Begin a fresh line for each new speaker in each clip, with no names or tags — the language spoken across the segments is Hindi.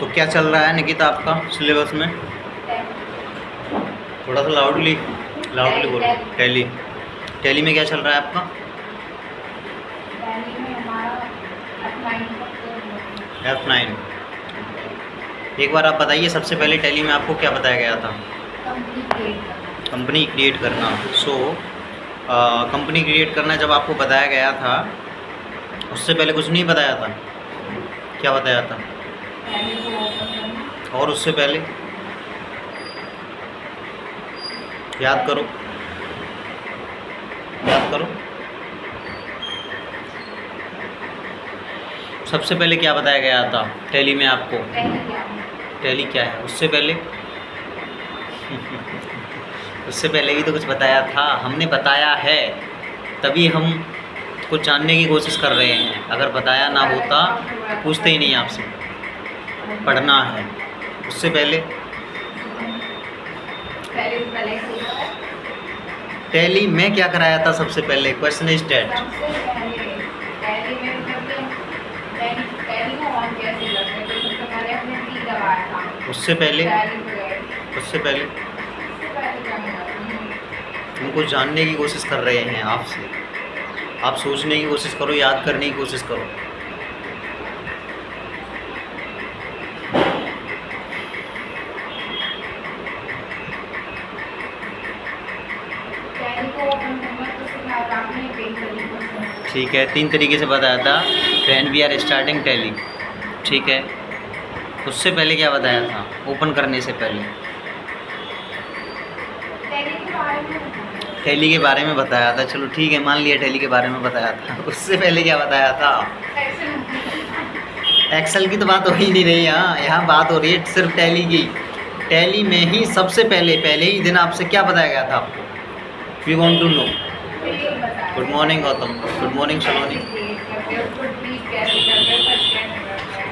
तो क्या चल रहा है निकिता आपका सिलेबस में? थोड़ा सा लाउडली बोलो। टैली टैली में क्या चल रहा है आपका? F9। एक बार आप बताइए, सबसे पहले टैली में आपको क्या बताया गया था? कंपनी क्रिएट करना। सो कंपनी क्रिएट करना जब आपको बताया गया था, उससे पहले कुछ नहीं बताया था? क्या बताया था? और उससे पहले याद करो, सबसे पहले क्या बताया गया था टैली में आपको? टैली क्या है उससे पहले? उससे पहले भी तो कुछ बताया था, हमने बताया है तभी हम कुछ जानने की कोशिश कर रहे हैं। अगर बताया ना होता तो पूछते ही नहीं आपसे। पढ़ना है। उससे पहले टैली में क्या कराया था सबसे पहले? Question is date. उससे पहले हम कुछ जानने की कोशिश कर रहे हैं आपसे। आप सोचने की कोशिश करो, याद करने की कोशिश करो। ठीक है, 3 तरीके से बताया था। When we are starting Tally, ठीक है। उससे पहले क्या बताया था ओपन करने से पहले? टैली के बारे में बताया था। चलो ठीक है, मान लिया टैली के बारे में बताया था। उससे पहले क्या बताया था? एक्सेल की तो बात हो ही नहीं रही यहाँ बात हो रही है सिर्फ टैली की। टैली में ही सबसे पहले ही दिन आपसे क्या बताया गया था आपको? We want to know. Good morning Gautam. Good morning Saloni.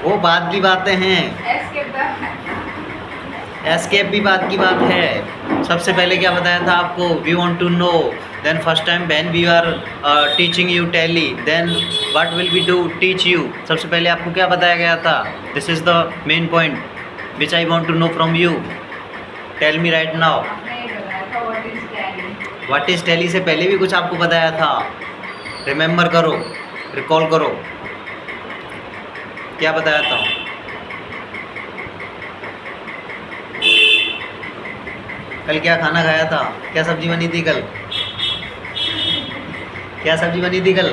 वो बात की बातें हैं, एस्केप भी बात की बात है। सबसे पहले क्या बताया था आपको? We want to know. Then first time when we are teaching you Tally, then what will we do teach you. सबसे पहले आपको क्या बताया गया था? This is the main point which I want to know from you. Tell me right now. What is Tally से पहले भी कुछ आपको बताया था। रिमेंबर करो, रिकॉल करो, क्या बताया था? कल क्या खाना खाया था? क्या सब्जी बनी थी कल? क्या सब्जी बनी थी कल?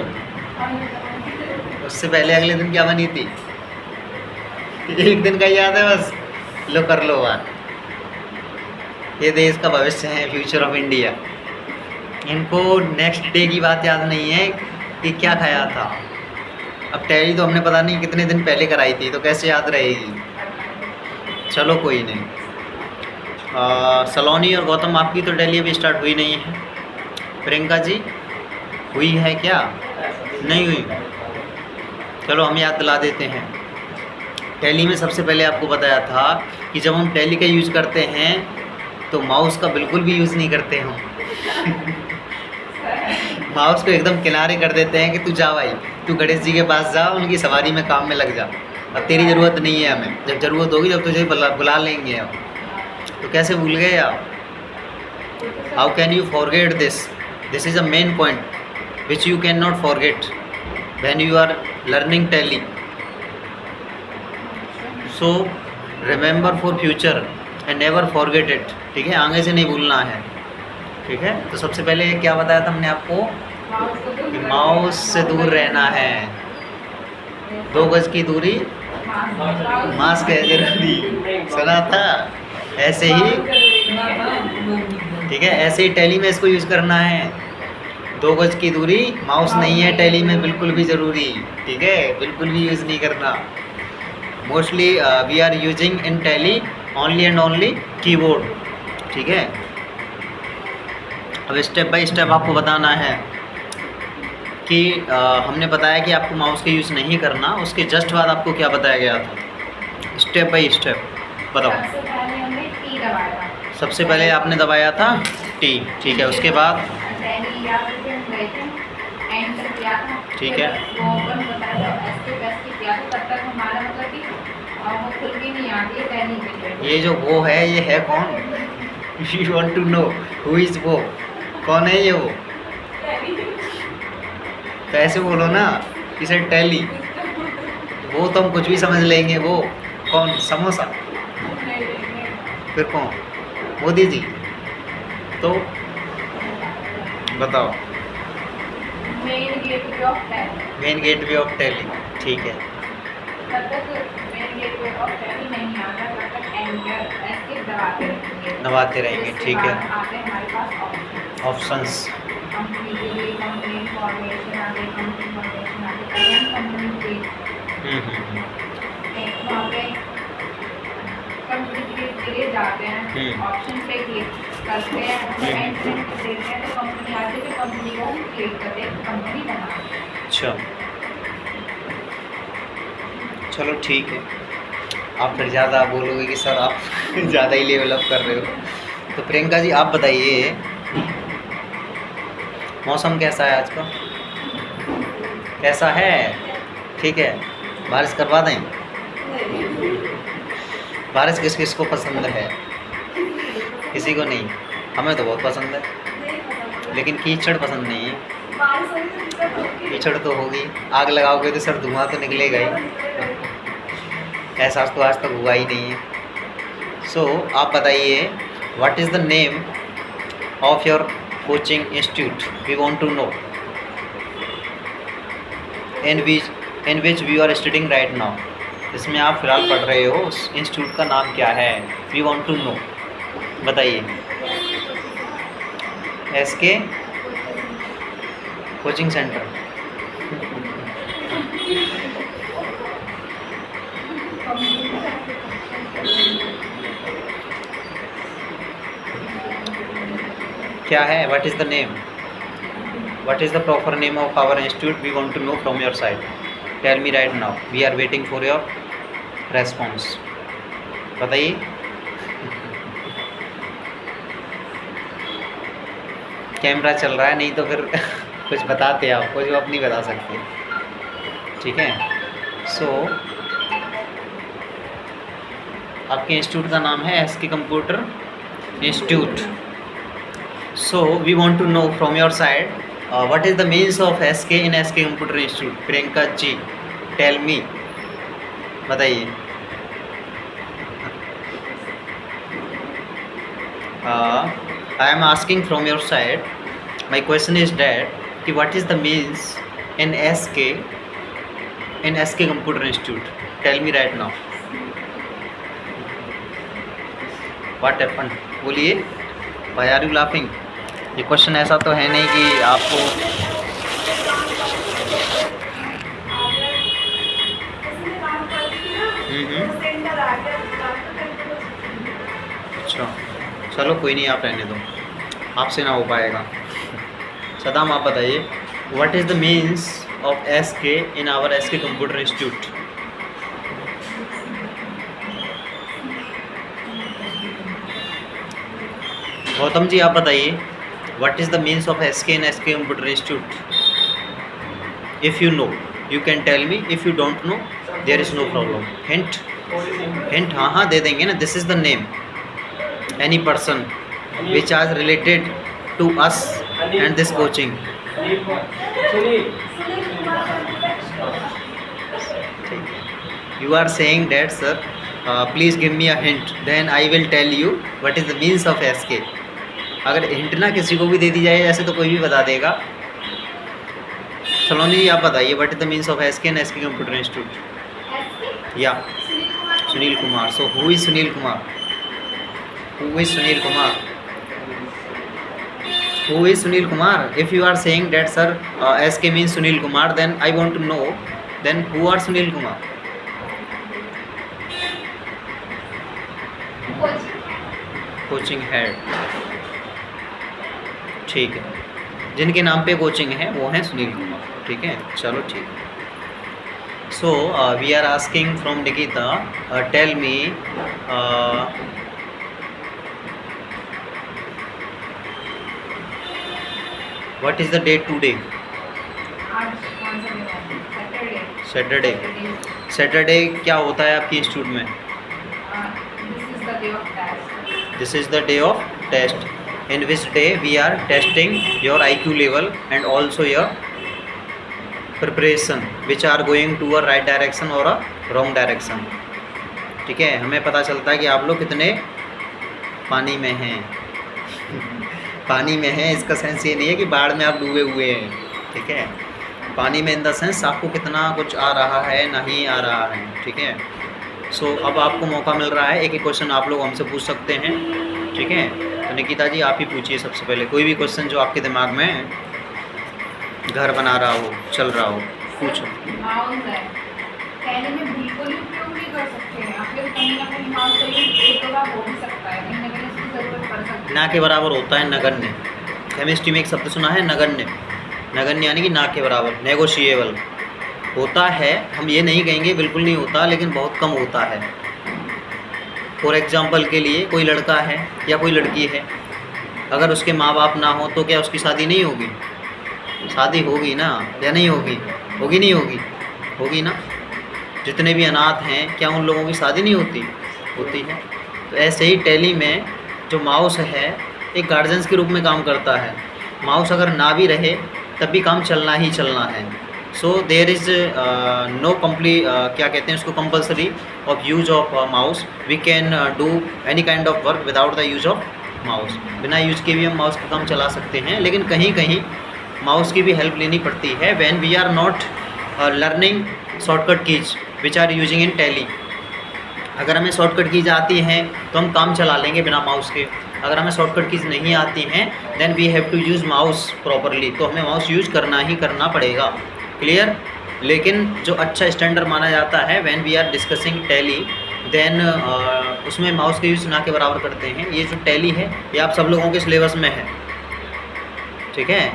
उससे पहले अगले दिन क्या बनी थी? एक दिन का याद है बस, लो कर लो बात। ये देश का भविष्य है, फ्यूचर ऑफ इंडिया। इनको नेक्स्ट डे की बात याद नहीं है कि क्या खाया था। अब टैली तो हमने पता नहीं कितने दिन पहले कराई थी, तो कैसे याद रहेगी। चलो कोई नहीं। सलोनी और गौतम, आपकी तो टैली अभी स्टार्ट हुई नहीं है। प्रियंका जी हुई है क्या? नहीं हुई। चलो हम याद दिला देते हैं। टैली में सबसे पहले आपको बताया था कि जब हम टैली का यूज़ करते हैं तो माउस का बिल्कुल भी यूज़ नहीं करते हम। माउस को एकदम किनारे कर देते हैं कि तू जा भाई, तू गणेश जी के पास जा, उनकी सवारी में काम में लग जा। अब तेरी ज़रूरत नहीं है हमें, जब ज़रूरत होगी जब तुझे बुला लेंगे हम। तो कैसे भूल गए आप? How can you forget this? This is a main point which you can not forget when you are learning Tally. So remember for future and never forget it. ठीक है, आगे से नहीं भूलना है। ठीक है, तो सबसे पहले क्या बताया था हमने आपको कि माउस से दूर रहना है। 2 गज की दूरी मास्क है जरूरी, सुना था? ऐसे ही, ठीक है, ऐसे ही टैली में इसको यूज़ करना है। 2 गज की दूरी माउस नहीं है टैली में बिल्कुल भी ज़रूरी। ठीक है, बिल्कुल भी यूज़ नहीं करना। Mostly we are using in Tally only and only keyboard. ठीक है, अब स्टेप बाय स्टेप आपको बताना है कि हमने बताया कि आपको माउस का यूज़ नहीं करना। उसके जस्ट बाद आपको क्या बताया गया था? स्टेप बाय स्टेप बताओ। सबसे पहले आपने दबाया था टी, ठीक है। उसके बाद ठीक है,
खुद भी नहीं आती है टैली की।
ये जो वो है, ये है कौन? You want to know who is वो? कौन है ये वो? तो ऐसे बोलो ना, इसे टैली। वो तो हम कुछ भी समझ लेंगे। वो कौन? समोसा? फिर कौन? मोदी जी? तो बताओ।
Main gateway of tally.
Main gateway of tally, ठीक है।
तब तक मेन गेटवे ऑफ टैली नहीं आता, तब तक एंटर ऐसे दबाते रहेंगे।
दबाते रहेंगे, ठीक है।
आते हैं हमारे पास
ऑप्शंस।
कंपनी के लिए कंपनी इन्फॉर्मेशन आते, कंपनी इन्फॉर्मेशन आते, कंपनी के वहाँ पे कंपनी के लिए जाते हैं, ऑप्शन पे क्लिक करते हैं, एंटर देते हैं तो कंपनी आती है, फिर कंपनी को हम क्लिक करते हैं, कंपनी बनाते हैं।
अच्छा, चलो ठीक है। आप फिर ज़्यादा बोलोगे कि सर आप ज़्यादा ही लेवल अप कर रहे हो। तो प्रियंका जी आप बताइए, मौसम कैसा है आज का? कैसा है? ठीक है। बारिश करवा दें? बारिश किस किस को पसंद है? किसी को नहीं। हमें तो बहुत पसंद है, लेकिन कीचड़ पसंद नहीं है। कीचड़ तो होगी, आग लगाओगे तो सर धुआं तो निकलेगा ही। एहसास तो आज तक हुआ ही नहीं है। सो आप बताइए, what is the name of your coaching institute? We want to know in which we are studying right now. इसमें आप फिलहाल पढ़ रहे हो, उस इंस्टीट्यूट का नाम क्या है? वी वांट टू नो, बताइए। SK coaching centre. क्या है? What is the name? What is the proper name of our institute? We want to know from your side. Tell me right now, we are waiting for your response. बताइए। कैमरा चल रहा है, नहीं तो फिर कुछ बताते आप, कुछ आप नहीं बता सकते, ठीक है। सो आपके इंस्टीट्यूट का नाम है SK computer institute. So we want to know from your side what is the means of SK in SK computer institute. Priyanka ji tell me, बताइए। I am asking from your side, my question is that कि what is the means in SK Computer Institute? Tell me right now. What happened? बोलिए। Why are you laughing? ये क्वेश्चन ऐसा तो है नहीं कि आपको अच्छा, चलो कोई नहीं, आप रहने दो, आपसे ना हो पाएगा। सदाम आप बताइए, what is the means of SK in our SK computer institute? Gautam ji आप बताइए, what is the means of SK in SK computer institute? If you know you can tell me, if you don't know there is no problem. Hint हाँ हाँ दे देंगे ना। This is the name any person which are related to us and this coaching. You are saying that sir, please give me a hint, then I will tell you what is the means of SK. अगर हिंट ना किसी को भी दे दी जाए ऐसे तो कोई भी बता देगा। सलोनी जी आप बताइए, what is the means of SK and SK computer institute? या Sunil Kumar. So who is Sunil Kumar? Who is Sunil Kumar? Who is Sunil Kumar? If you are saying that sir, SK means Sunil Kumar, then I want to know, then who are Sunil Kumar? Coaching head, ठीक है। जिनके नाम पे कोचिंग है वो हैं सुनील कुमार, ठीक है। चलो ठीक है। So we are asking from Nikita, tell me what is the date today?
आज कौन सा दिन है? सैटरडे।
सैटरडे। सैटरडे क्या होता है आपके इंस्टीट्यूट में?
This is the day of test.
This is the day of test in which day we are testing your IQ level and also your preparation which are going to a right direction or a wrong direction। ठीक है, हमें पता चलता है कि आप लोग कितने पानी में हैं। पानी में हैं इसका सेंस ये नहीं है कि बाढ़ में आप डूबे हुए हैं, ठीक है। पानी में इन द सेंस आपको कितना कुछ आ रहा है नहीं आ रहा है, ठीक है। सो अब आपको मौका मिल रहा है, एक एक क्वेश्चन आप लोग हमसे पूछ सकते हैं, ठीक है। तो निकिता जी आप ही पूछिए सबसे पहले कोई भी क्वेश्चन जो आपके दिमाग में घर बना रहा हो, चल रहा हो, पूछो।
माउस है, पहले में बिल्कुल ही उपयोग नहीं कर सकते हैं, आप लोग कहीं ना कहीं माउस का यूज एक दो बार हो भी सकता है, कहीं ना कहीं इसकी ज़रूरत पड़ सकती है।
ना के बराबर होता है नगण्य। केमिस्ट्री में एक शब्द सुना है नगण्य। नगण्य यानी कि ना के बराबर, नेगोशिएबल होता है। हम ये नहीं कहेंगे बिल्कुल नहीं होता, लेकिन बहुत कम होता है। फॉर एग्जाम्पल के लिए कोई लड़का है या कोई लड़की है, अगर उसके माँ बाप ना हो तो क्या उसकी शादी नहीं होगी? शादी होगी ना, या नहीं होगी? होगी नहीं होगी? होगी ना। जितने भी अनाथ हैं क्या उन लोगों की शादी नहीं होती? होती है। तो ऐसे ही टैली में जो माउस है एक गार्जियंस के रूप में काम करता है। माउस अगर ना भी रहे तब भी काम चलना ही चलना है। सो देयर इज़ नो क्या कहते हैं उसको, compulsory of use of mouse. We can do any kind of work without the use of mouse. बिना यूज के भी हम माउस का काम चला सकते हैं, लेकिन कहीं कहीं माउस की भी हेल्प लेनी पड़ती है when we are not learning shortcut keys which are using in Tally. अगर हमें शॉर्टकट कीज आती हैं तो हम काम चला लेंगे बिना माउस के। अगर हमें शॉर्टकट कीज नहीं आती हैं then we have to use mouse properly, तो हमें माउस यूज करना ही करना पड़ेगा। क्लियर। लेकिन जो अच्छा स्टैंडर्ड माना जाता है when we are discussing Tally then उसमें माउस के यूज़ ना के बराबर करते हैं। ये जो टैली है ये आप सब लोगों के सिलेबस में है, ठीक है।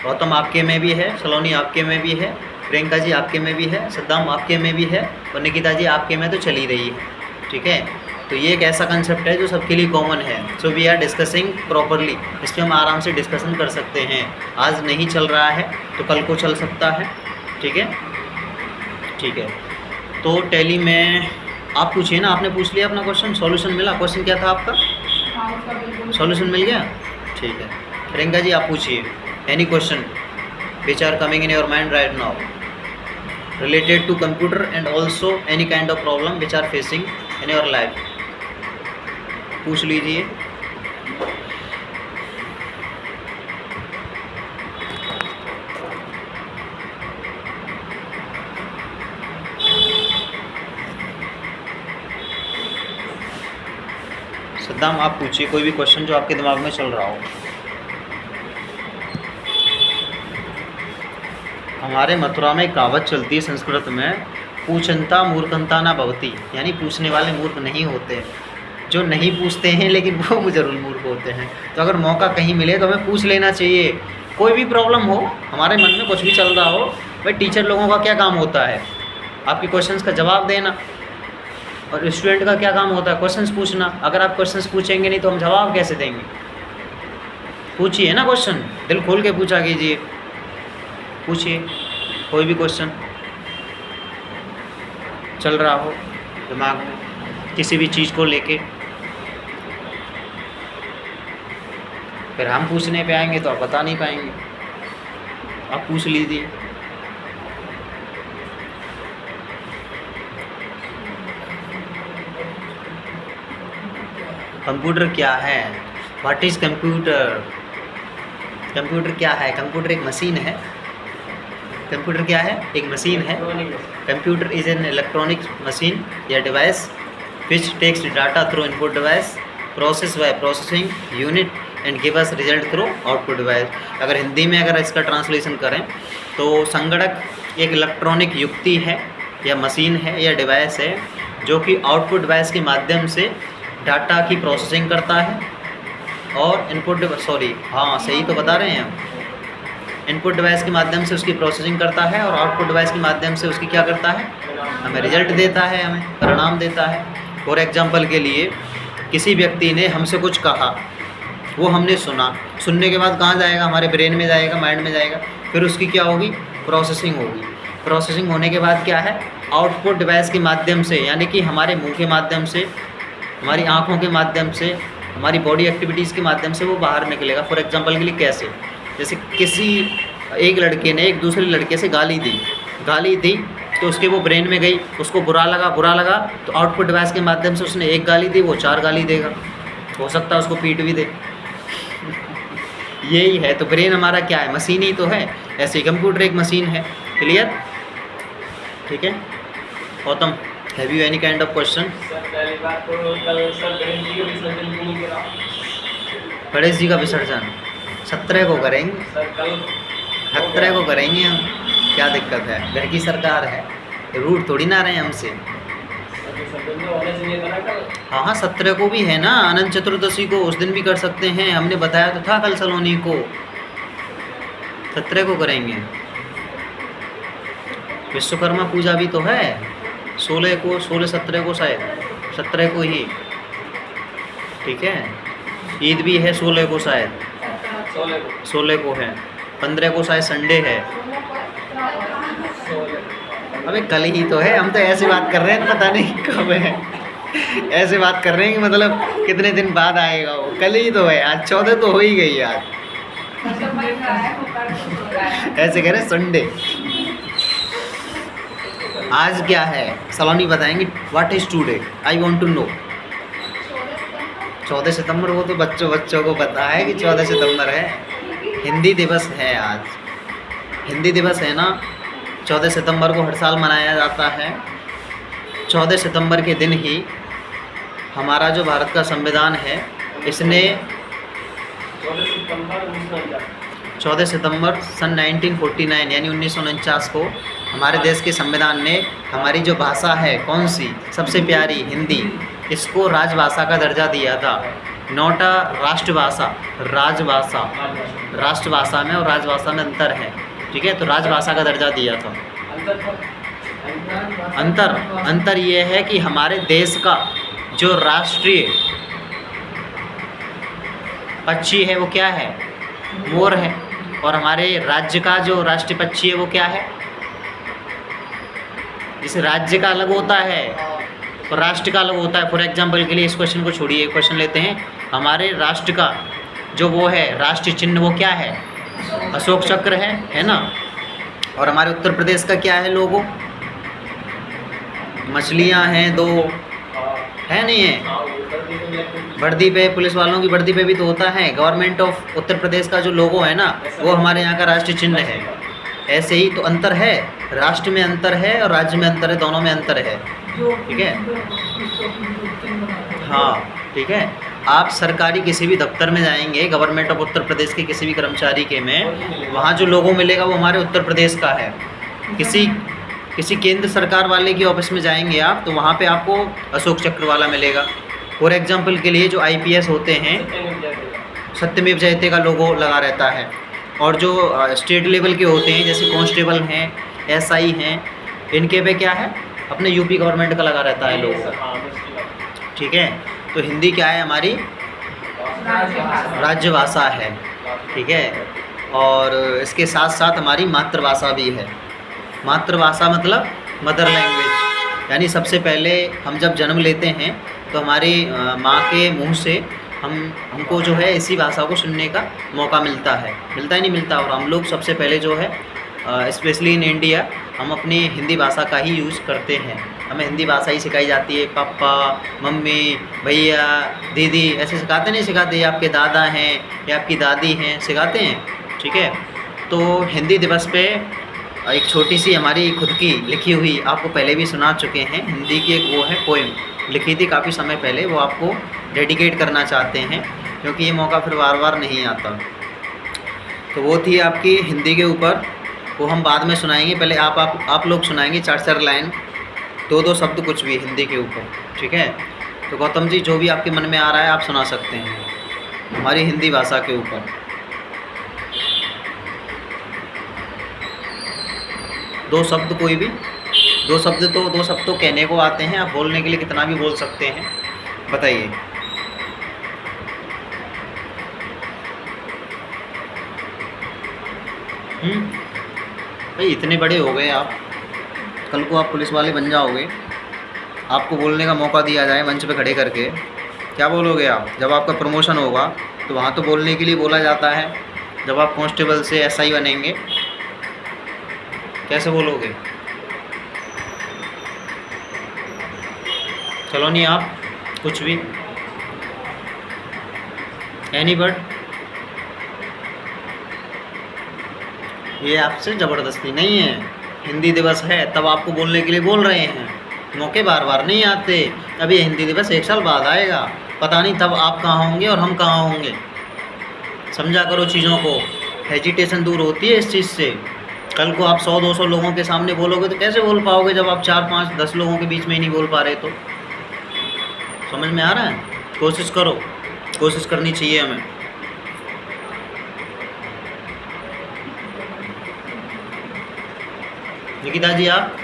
गौतम आपके में भी है, सलोनी आपके में भी है, प्रियंका जी आपके में भी है, सद्दाम आपके में भी है और निकिता जी आपके में तो चल ही रही है, ठीक है। तो ये एक ऐसा कंसेप्ट है जो सबके लिए कॉमन है। So we are discussing properly, इस पर हम आराम से डिस्कशन कर सकते हैं। आज नहीं चल रहा है तो कल को चल सकता है, ठीक है। ठीक है, तो टैली में आप पूछिए ना, आपने पूछ लिया अपना क्वेश्चन, सॉल्यूशन मिला? क्वेश्चन क्या था आपका?
माउस का बिल्कुल
सॉल्यूशन मिल गया, ठीक है। प्रियंका जी आप पूछिए any question which are coming in your mind right now related to computer and also any kind of problem which are facing in your life, पूछ लीजिए। सद्दाम आप पूछिए कोई भी क्वेश्चन जो आपके दिमाग में चल रहा हो। हमारे मथुरा में कहावत चलती है संस्कृत में, पूछनता मूर्खनता ना भवती, यानी पूछने वाले मूर्ख नहीं होते, जो नहीं पूछते हैं लेकिन वो जरूर मूर्ख होते हैं। तो अगर मौका कहीं मिले तो हमें पूछ लेना चाहिए। कोई भी प्रॉब्लम हो, हमारे मन में कुछ भी चल रहा हो, भाई टीचर लोगों का क्या काम होता है? आपके क्वेश्चंस का जवाब देना, और स्टूडेंट का क्या काम होता है? क्वेश्चंस पूछना। अगर आप क्वेश्चंस पूछेंगे नहीं तो हम जवाब कैसे देंगे? पूछिए ना क्वेश्चन, दिल खोल के पूछा कीजिए, पूछिए कोई भी क्वेश्चन चल रहा हो दिमाग में किसी भी चीज़ को लेके। फिर हम पूछने पे आएंगे तो आप बता नहीं पाएंगे, आप पूछ लीजिए। कंप्यूटर क्या है? What is computer? कंप्यूटर क्या है? कंप्यूटर एक मशीन है। कंप्यूटर क्या है? एक मशीन है। Computer is an electronic machine या device which takes data through input device, process by processing unit and give us result through output device. अगर हिंदी में अगर इसका ट्रांसलेशन करें तो संगणक एक इलेक्ट्रॉनिक युक्ति है या मशीन है या डिवाइस है जो कि आउटपुट डिवाइस के माध्यम से डाटा की प्रोसेसिंग करता है और सही तो बता रहे हैं हम। इनपुट डिवाइस के माध्यम से उसकी प्रोसेसिंग करता है और आउटपुट डिवाइस के माध्यम से उसकी क्या करता है? हमें रिजल्ट देता है, हमें परिणाम देता है। फॉर एग्जांपल के लिए किसी व्यक्ति ने हमसे कुछ कहा, वो हमने सुना, सुनने के बाद कहाँ जाएगा? हमारे ब्रेन में जाएगा, माइंड में जाएगा, फिर उसकी क्या होगी? प्रोसेसिंग होगी। प्रोसेसिंग होने के बाद क्या है, आउटपुट डिवाइस के माध्यम से, यानी कि हमारे मुंह के माध्यम से, हमारी आँखों के माध्यम से, हमारी बॉडी एक्टिविटीज़ के माध्यम से वो बाहर निकलेगा। फॉर एग्जांपल के लिए कैसे, जैसे किसी एक लड़के ने एक दूसरे लड़के से गाली दी तो उसके वो ब्रेन में गई, उसको बुरा लगा तो आउटपुट डिवाइस के माध्यम से उसने एक गाली दी, वो 4 गाली देगा, हो सकता है उसको पीट भी दे। यही है, तो ब्रेन हमारा क्या है, मशीन ही तो है, ऐसे ही कंप्यूटर एक मशीन है। क्लियर? ठीक है Gautam, have you any kind of question?
Sir पहली बात तो कल सर गणेश जी का विसर्जन क्यों नहीं करा?
गणेश जी का विसर्जन 17 को करेंगे,
सर कल
17 को करेंगे हम, क्या दिक्कत है, घर की सरकार है, रूट थोड़ी ना रहे हमसे।
सर विसर्जन तो होना चाहिए था ना कल।
हाँ 17 को भी है ना, अनंत चतुर्दशी को, उस दिन भी कर सकते हैं, हमने बताया तो था कल सलोनी को, 17 को करेंगे। विश्वकर्मा पूजा भी तो है 16 को, 16-17 को शायद, 17 को ही, ठीक है। ईद भी है 16 को शायद, 16 को है, 15 को शायद संडे है। अबे कल ही तो है, हम तो ऐसे बात कर रहे हैं, पता नहीं कब है, ऐसे बात कर रहे हैं कि मतलब कितने दिन बाद आएगा वो, कल ही तो है, आज 14 तो हो ही गई आज, ऐसे कह रहे हैं संडे। आज क्या है सलोनी बताएंगे, what is today, I want to know. 14 सितंबर, वो तो बच्चों को पता है कि 14 सितंबर है, हिंदी दिवस है आज, हिंदी दिवस है ना, 14 सितंबर को हर साल मनाया जाता है। 14 सितंबर के दिन ही हमारा जो भारत का संविधान है, इसने 14 सितंबर सन 1949 यानी 1949 को हमारे देश के संविधान ने हमारी जो भाषा है, कौन सी सबसे प्यारी, हिंदी, इसको राजभाषा का दर्जा दिया था, नॉट अ राष्ट्रभाषा, राजभाषा, राष्ट्रभाषा में और राजभाषा में अंतर है, ठीक है, तो राजभाषा का दर्जा दिया था। अंतर ये है कि हमारे देश का जो राष्ट्रीय पक्षी है वो क्या है, मोर है, और हमारे राज्य का जो राष्ट्रीय पक्षी है वो क्या है, जिसे राज्य का अलग होता है और राष्ट्र का अलग होता है। फॉर एग्जांपल के लिए इस क्वेश्चन को छोड़िए, क्वेश्चन लेते हैं, हमारे राष्ट्र का जो वो है राष्ट्रीय चिन्ह वो क्या है, अशोक चक्र है ना, और हमारे उत्तर प्रदेश का क्या है लोगो, मछलियां हैं 2, है नहीं है, वर्दी पे, पुलिस वालों की वर्दी पे भी तो होता है, गवर्नमेंट ऑफ उत्तर प्रदेश का जो लोगो है ना, वो हमारे यहाँ का राष्ट्रीय चिन्ह है। ऐसे ही तो अंतर है, राष्ट्र में अंतर है और राज्य में अंतर है, दोनों में अंतर है, ठीक है। हाँ ठीक है, आप सरकारी किसी भी दफ्तर में जाएंगे, गवर्नमेंट ऑफ उत्तर प्रदेश के किसी भी कर्मचारी के में, वहाँ जो लोगो मिलेगा वो हमारे उत्तर प्रदेश का है। किसी केंद्र सरकार वाले की ऑफिस में जाएंगे आप, तो वहाँ पे आपको अशोक चक्र वाला मिलेगा। फॉर एग्जांपल के लिए जो IPS होते हैं, सत्यमेव जयते का लोगो लगा रहता है, और जो स्टेट लेवल के होते हैं जैसे कांस्टेबल हैं, SI हैं, इनके पे क्या है, अपने यूपी गवर्नमेंट का लगा रहता है लोगो, ठीक है। तो हिंदी क्या है, हमारी राज्यभाषा है, ठीक है, और इसके साथ साथ हमारी मातृभाषा भी है। मातृभाषा मतलब मदर लैंग्वेज, यानी सबसे पहले हम जब जन्म लेते हैं तो हमारी माँ के मुंह से हमको जो है इसी भाषा को सुनने का मौका मिलता है, मिलता ही नहीं मिलता, और हम लोग सबसे पहले जो है स्पेशली इन इंडिया हम अपनी हिंदी भाषा का ही यूज़ करते हैं, हमें हिंदी भाषा ही सिखाई जाती है। पापा, मम्मी, भैया, दीदी ऐसे सिखाते नहीं सिखाते, ये आपके दादा हैं या आपकी दादी हैं, सिखाते हैं, ठीक है। तो हिंदी दिवस पे एक छोटी सी हमारी खुद की लिखी हुई, आपको पहले भी सुना चुके हैं, हिंदी की एक वो है पोएम, लिखी थी काफ़ी समय पहले, वो आपको डेडिकेट करना चाहते हैं क्योंकि ये मौका फिर बार बार नहीं आता। तो वो थी आपकी हिंदी के ऊपर, वो हम बाद में सुनाएंगे, पहले आप लोग सुनाएंगे 4-4 लाइन, 2-2 शब्द कुछ भी हिंदी के ऊपर, ठीक है। तो गौतम जी जो भी आपके मन में आ रहा है आप सुना सकते हैं हमारी हिंदी भाषा के ऊपर। दो शब्द कोई भी, 2 शब्द तो कहने को आते हैं, आप बोलने के लिए कितना भी बोल सकते हैं, बताइए। भाई इतने बड़े हो गए आप, कल को आप पुलिस वाले बन जाओगे, आपको बोलने का मौका दिया जाए मंच पे खड़े करके, क्या बोलोगे आप? जब आपका प्रमोशन होगा तो वहाँ तो बोलने के लिए बोला जाता है, जब आप कांस्टेबल से एसआई बनेंगे कैसे बोलोगे? चलो नहीं आप कुछ भी एनी बट ये आपसे ज़बरदस्ती नहीं है। हिंदी दिवस है तब आपको बोलने के लिए बोल रहे हैं, मौके बार बार नहीं आते। अब ये हिंदी दिवस 1 साल बाद आएगा, पता नहीं तब आप कहाँ होंगे और हम कहाँ होंगे। समझा करो चीज़ों को, हेजिटेशन दूर होती है इस चीज़ से। कल को आप 100-200 लोगों के सामने बोलोगे तो कैसे बोल पाओगे जब आप 4-5-10 लोगों के बीच में ही नहीं बोल पा रहे? तो समझ में आ रहा है? कोशिश करो, कोशिश करनी चाहिए हमें। निकिता जी आप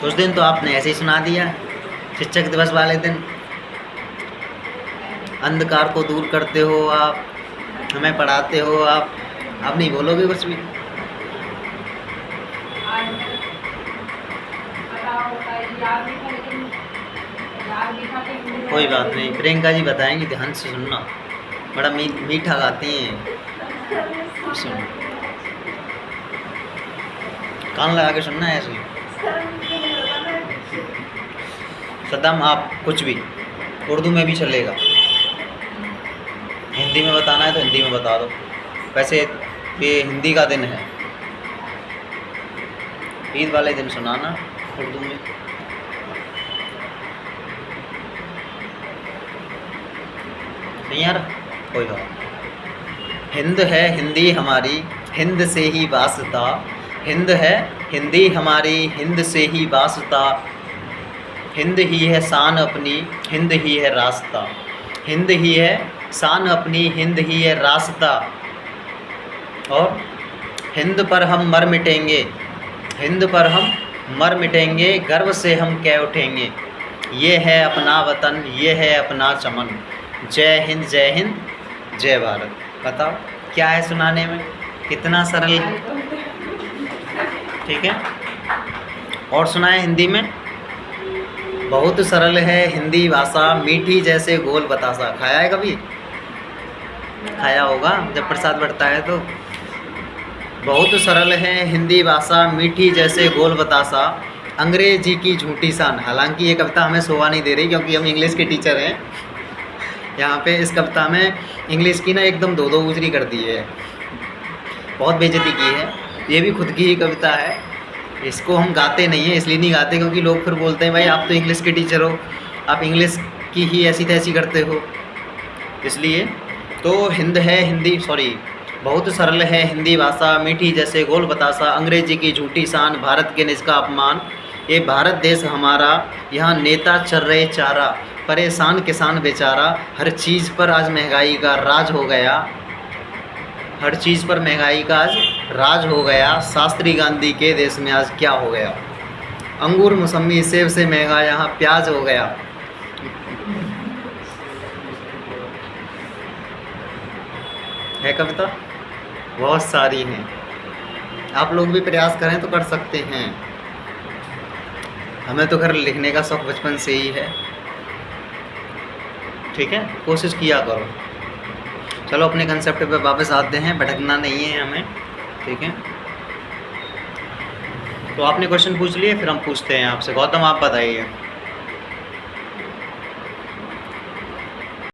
उस दिन तो आपने ऐसे ही सुना दिया, शिक्षक दिवस वाले दिन अंधकार को दूर करते हो आप, हमें पढ़ाते हो आप, अब नहीं बोलोगे कुछ भी।
आज पता होता है, याद भी था लेकिन याद भी था कि
कोई बात नहीं, प्रियंका जी बताएंगी, ध्यान से सुनना, बड़ा मीठा गाती हैं। सुन, कान लगा के सुनना है ऐसे। सद्दाम आप कुछ भी, उर्दू में भी चलेगा, हिंदी में बताना है तो हिंदी में बता दो। वैसे ये हिंदी का दिन है, ईद वाले दिन सुनाना उर्दू में। नहीं यार कोई बात। हिंद है हिंदी हमारी, हिंद से ही वास्ता, हिंद है हिंदी हमारी, हिंद से ही वास्ता, हिंद ही है शान अपनी, हिंद ही है रास्ता, हिंद ही है शान अपनी, हिंद ही है रास्ता, और हिंद पर हम मर मिटेंगे, हिंद पर हम मर मिटेंगे, गर्व से हम कह उठेंगे, ये है अपना वतन, ये है अपना चमन, जय हिंद जय हिंद जय भारत। बताओ क्या है सुनाने में, कितना सरल है। ठीक है, और सुनाए हिंदी में। बहुत सरल है हिंदी भाषा, मीठी जैसे गोल बतासा। खाया है कभी? खाया होगा जब प्रसाद बढ़ता है तो। बहुत सरल है हिंदी भाषा, मीठी जैसे गोल बतासा, अंग्रेजी की झूठी शान। हालांकि ये कविता हमें शोभा नहीं दे रही क्योंकि हम इंग्लिश के टीचर हैं। यहाँ पे इस कविता में इंग्लिश की ना एकदम दो गुजरी कर दी है, बहुत बेइज्जती की है। ये भी खुद की ही कविता है, इसको हम गाते नहीं हैं, इसलिए नहीं गाते क्योंकि लोग फिर बोलते हैं भाई आप तो इंग्लिश के टीचर हो, आप इंग्लिश की ही ऐसी तैसी करते हो। इसलिए तो हिंद है हिंदी, सॉरी, बहुत सरल है हिंदी भाषा, मीठी जैसे गोल बतासा, अंग्रेजी की झूठी शान, भारत के निज का अपमान, ये भारत देश हमारा, यहाँ नेता चल रहे चारा, परेशान किसान बेचारा, हर चीज़ पर आज महंगाई का राज हो गया, हर चीज़ पर महंगाई का आज राज हो गया, शास्त्री गांधी के देश में आज क्या हो गया, अंगूर मौसमी सेब से महंगा यहाँ प्याज हो गया। है कविता, बहुत सारी हैं, आप लोग भी प्रयास करें तो कर सकते हैं। हमें तो खैर लिखने का शौक बचपन से ही है। ठीक है, कोशिश किया करो। चलो अपने कंसेप्ट पे वापस आते हैं, भटकना नहीं है हमें। ठीक है, तो आपने क्वेश्चन पूछ लिए, फिर हम पूछते हैं आपसे। गौतम आप बताइए।